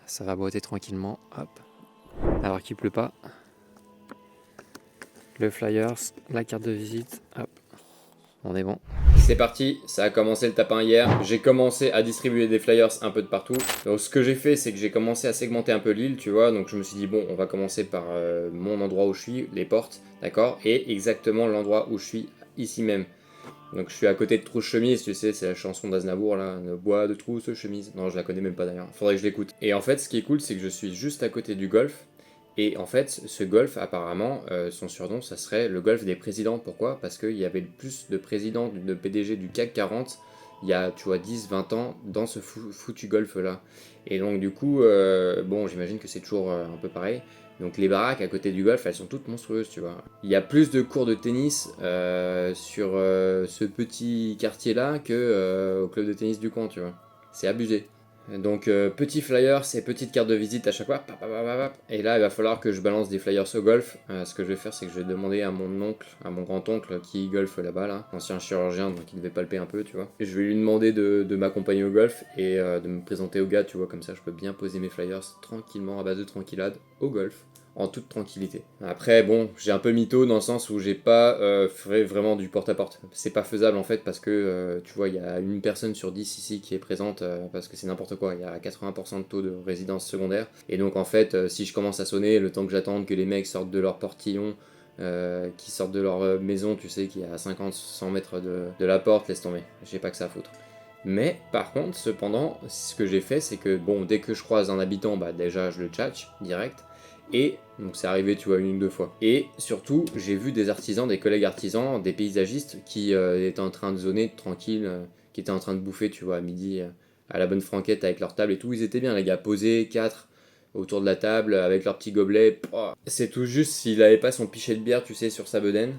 Ça va boiter tranquillement, hop. Alors qu'il pleut pas. Le flyers, la carte de visite, hop. On est bon. C'est parti, ça a commencé le tapin hier. J'ai commencé à distribuer des flyers un peu de partout. Donc ce que j'ai fait, c'est que j'ai commencé à segmenter un peu l'île, tu vois. Donc je me suis dit, bon, on va commencer par mon endroit où je suis, les portes, d'accord. Et exactement l'endroit où je suis, ici même. Donc je suis à côté de Trousse Chemise, tu sais, c'est la chanson d'Aznavour là, ne bois de Trousse Chemise. Non, je la connais même pas d'ailleurs, faudrait que je l'écoute. Et en fait, ce qui est cool, c'est que je suis juste à côté du golf. Et en fait, ce golf, apparemment, son surnom, ça serait le golf des présidents. Pourquoi? Parce qu'il y avait le plus de présidents, de PDG du CAC 40, il y a, tu vois, 10, 20 ans, dans ce foutu golf-là. Et donc, du coup, bon, j'imagine que c'est toujours un peu pareil. Donc les baraques à côté du golf, elles sont toutes monstrueuses, tu vois. Il y a plus de cours de tennis sur ce petit quartier-là que au club de tennis du coin, tu vois. C'est abusé. Donc petit flyer, c'est petite carte de visite à chaque fois. Et là, il va falloir que je balance des flyers au golf. Ce que je vais faire, c'est que je vais demander à mon oncle, à mon grand-oncle qui golfe là-bas, là, ancien chirurgien, donc il devait palper un peu, tu vois. Et je vais lui demander de m'accompagner au golf et de me présenter au gars, tu vois, comme ça je peux bien poser mes flyers tranquillement, à base de tranquillade, au golf en toute tranquillité. Après, bon, j'ai un peu mytho dans le sens où j'ai pas fait vraiment du porte-à-porte. C'est pas faisable en fait parce que, tu vois, il y a une personne sur 10 ici qui est présente parce que c'est n'importe quoi. Il y a 80% de taux de résidence secondaire. Et donc en fait, si je commence à sonner, le temps que j'attende que les mecs sortent de leur portillon, qui sortent de leur maison, tu sais, qui est à 50-100 mètres de la porte, laisse tomber. J'ai pas que ça à foutre. Mais par contre, cependant, ce que j'ai fait, c'est que bon, dès que je croise un habitant, bah déjà je le tchatche direct. Et donc c'est arrivé, tu vois, une ou deux fois. Et surtout, j'ai vu des artisans, des collègues artisans, des paysagistes qui étaient en train de zoner tranquille, qui étaient en train de bouffer, tu vois, à midi, à la bonne franquette avec leur table et tout. Ils étaient bien, les gars, posés, quatre autour de la table avec leur petit gobelet. C'est tout juste s'il avait pas son pichet de bière, tu sais, sur sa bedaine.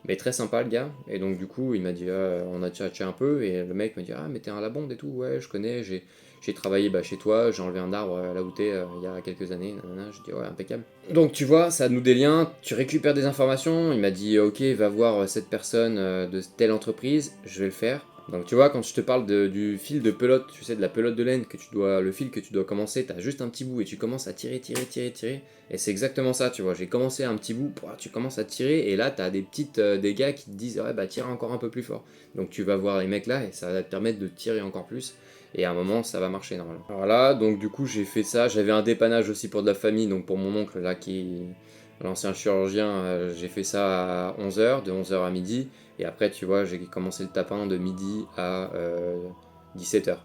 Mais très sympa le gars. Et donc du coup, il m'a dit, on a tchatché un peu. Et le mec m'a dit, ah mais t'es un labonde et tout. Ouais, je connais, j'ai travaillé chez toi, j'ai enlevé un arbre là où t'es il y a quelques années. Nanana. Je dis, ouais, impeccable. Donc tu vois, ça noue des liens, tu récupères des informations. Il m'a dit, ok, va voir cette personne de telle entreprise, je vais le faire. Donc tu vois, quand je te parle du fil de pelote, tu sais, de la pelote de laine, le fil que tu dois commencer, t'as juste un petit bout et tu commences à tirer, tirer, tirer, tirer. Et c'est exactement ça, tu vois. J'ai commencé un petit bout, tu commences à tirer et là, t'as des gars qui te disent, ouais, bah tire encore un peu plus fort. Donc tu vas voir les mecs là et ça va te permettre de tirer encore plus. Et à un moment, ça va marcher normalement. Alors là, donc du coup, j'ai fait ça. J'avais un dépannage aussi pour de la famille, donc pour mon oncle là qui l'ancien chirurgien, j'ai fait ça à 11h, de 11h à midi. Et après, tu vois, j'ai commencé le tapin de midi à 17h.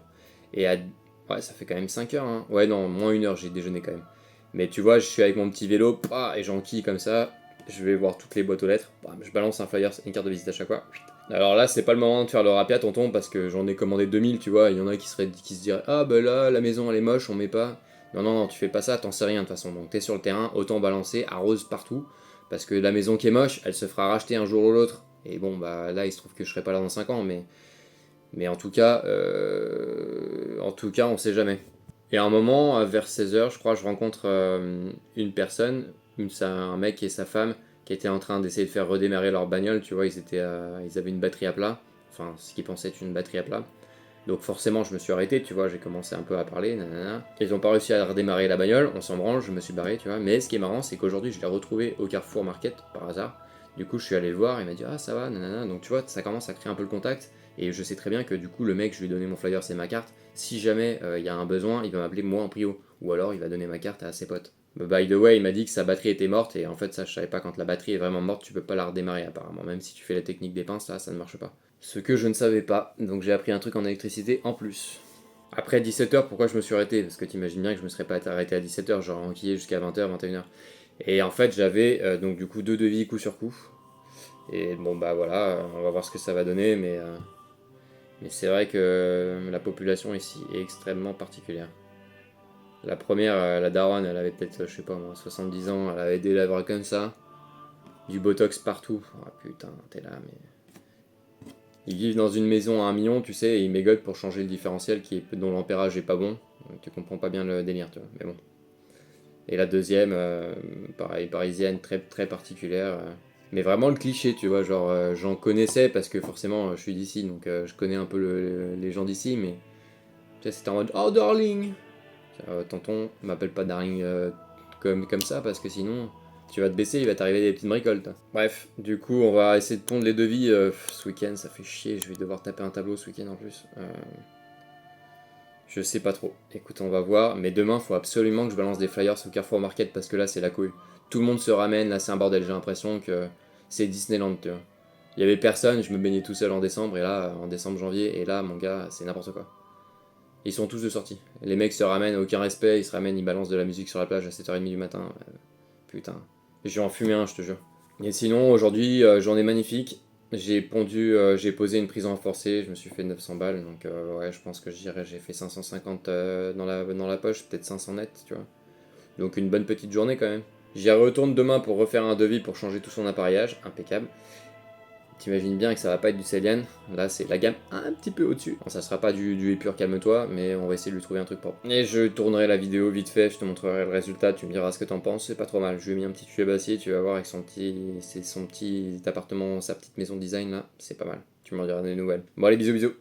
Et ouais, ça fait quand même 5 heures. Hein. Ouais, non, moins 1 heure, j'ai déjeuné quand même. Mais tu vois, je suis avec mon petit vélo, et j'enquille comme ça. Je vais voir toutes les boîtes aux lettres. Je balance un flyer, une carte de visite à chaque fois. Alors là, c'est pas le moment de faire le rapia, tonton, parce que j'en ai commandé 2000, tu vois. Il y en a qui se diraient, ah bah là, la maison elle est moche, on met pas. Non, non, non, tu fais pas ça, t'en sais rien de toute façon. Donc t'es sur le terrain, autant balancer, arrose partout. Parce que la maison qui est moche, elle se fera racheter un jour ou l'autre. Et bon, bah là, il se trouve que je serai pas là dans 5 ans, mais en tout cas, on sait jamais. Et à un moment, vers 16h, je crois, je rencontre une personne, un mec et sa femme, qui étaient en train d'essayer de faire redémarrer leur bagnole, tu vois, ils avaient une batterie à plat, enfin, ce qu'ils pensaient être une batterie à plat. Donc forcément, je me suis arrêté, tu vois, j'ai commencé un peu à parler, nanana. Ils ont pas réussi à redémarrer la bagnole, on s'en branle, je me suis barré, tu vois. Mais ce qui est marrant, c'est qu'aujourd'hui, je l'ai retrouvé au Carrefour Market, par hasard. Du coup, je suis allé le voir, il m'a dit, ah, ça va, nanana. Donc tu vois, ça commence à créer un peu le contact. Et je sais très bien que du coup, le mec, je lui ai donné mon flyer, c'est ma carte. Si jamais il y a un besoin, il va m'appeler moi en prio. Ou alors, il va donner ma carte à ses potes. By the way, il m'a dit que sa batterie était morte. Et en fait, ça, je savais pas, quand la batterie est vraiment morte, tu peux pas la redémarrer apparemment. Même si tu fais la technique des pinces, là, ça ne marche pas. Ce que je ne savais pas. Donc j'ai appris un truc en électricité en plus. Après 17h, pourquoi je me suis arrêté? Parce que t'imagines bien que je me serais pas arrêté à 17h, j'aurais enquillé jusqu'à 20h, 21h. Et en fait, j'avais donc du coup deux devis coup sur coup. Et bon, bah voilà, on va voir ce que ça va donner, mais c'est vrai que la population ici est extrêmement particulière. La première, la daronne, elle avait peut-être, je sais pas moi, 70 ans, elle avait des lèvres comme ça, du botox partout. Ah putain, t'es là, mais. Ils vivent dans une maison à 1 million, tu sais, et ils mégotent pour changer le différentiel dont l'ampérage est pas bon. Donc tu comprends pas bien le délire, tu vois, mais bon. Et la deuxième, pareil, parisienne, très, très particulière. Mais vraiment le cliché, tu vois, genre j'en connaissais parce que forcément je suis d'ici, donc je connais un peu les gens d'ici, mais tu sais, c'était en mode oh darling, Tonton, m'appelle pas Darling comme ça, parce que sinon, tu vas te baisser, il va t'arriver des petites bricoles, toi. Bref, du coup, on va essayer de pondre les devis ce week-end, ça fait chier, je vais devoir taper un tableau ce week-end en plus. Je sais pas trop. Écoute, on va voir. Mais demain, faut absolument que je balance des flyers au Carrefour Market parce que là, c'est la couille. Tout le monde se ramène. Là, c'est un bordel. J'ai l'impression que c'est Disneyland, tu vois. Il y avait personne. Je me baignais tout seul en décembre. Et là, en décembre, janvier. Et là, mon gars, c'est n'importe quoi. Ils sont tous de sortie. Les mecs se ramènent, aucun respect. Ils se ramènent, ils balancent de la musique sur la plage à 7h30 du matin. Putain. Je vais en fumer un, je te jure. Et sinon, aujourd'hui, journée magnifique. J'ai posé une prison forcée, je me suis fait 900 balles, donc ouais, je pense que j'ai fait 550 dans la poche, peut-être 500 net, tu vois. Donc une bonne petite journée quand même. J'y retourne demain pour refaire un devis pour changer tout son appareillage, impeccable. T'imagines bien que ça va pas être du Celian, là c'est la gamme un petit peu au-dessus. Bon, ça sera pas du épure calme-toi, mais on va essayer de lui trouver un truc propre. Et je tournerai la vidéo vite fait, je te montrerai le résultat, tu me diras ce que t'en penses, c'est pas trop mal. Je lui ai mis un petit tuyau bassier, tu vas voir avec son petit appartement, sa petite maison de design là, c'est pas mal. Tu m'en diras des nouvelles. Bon allez, bisous bisous.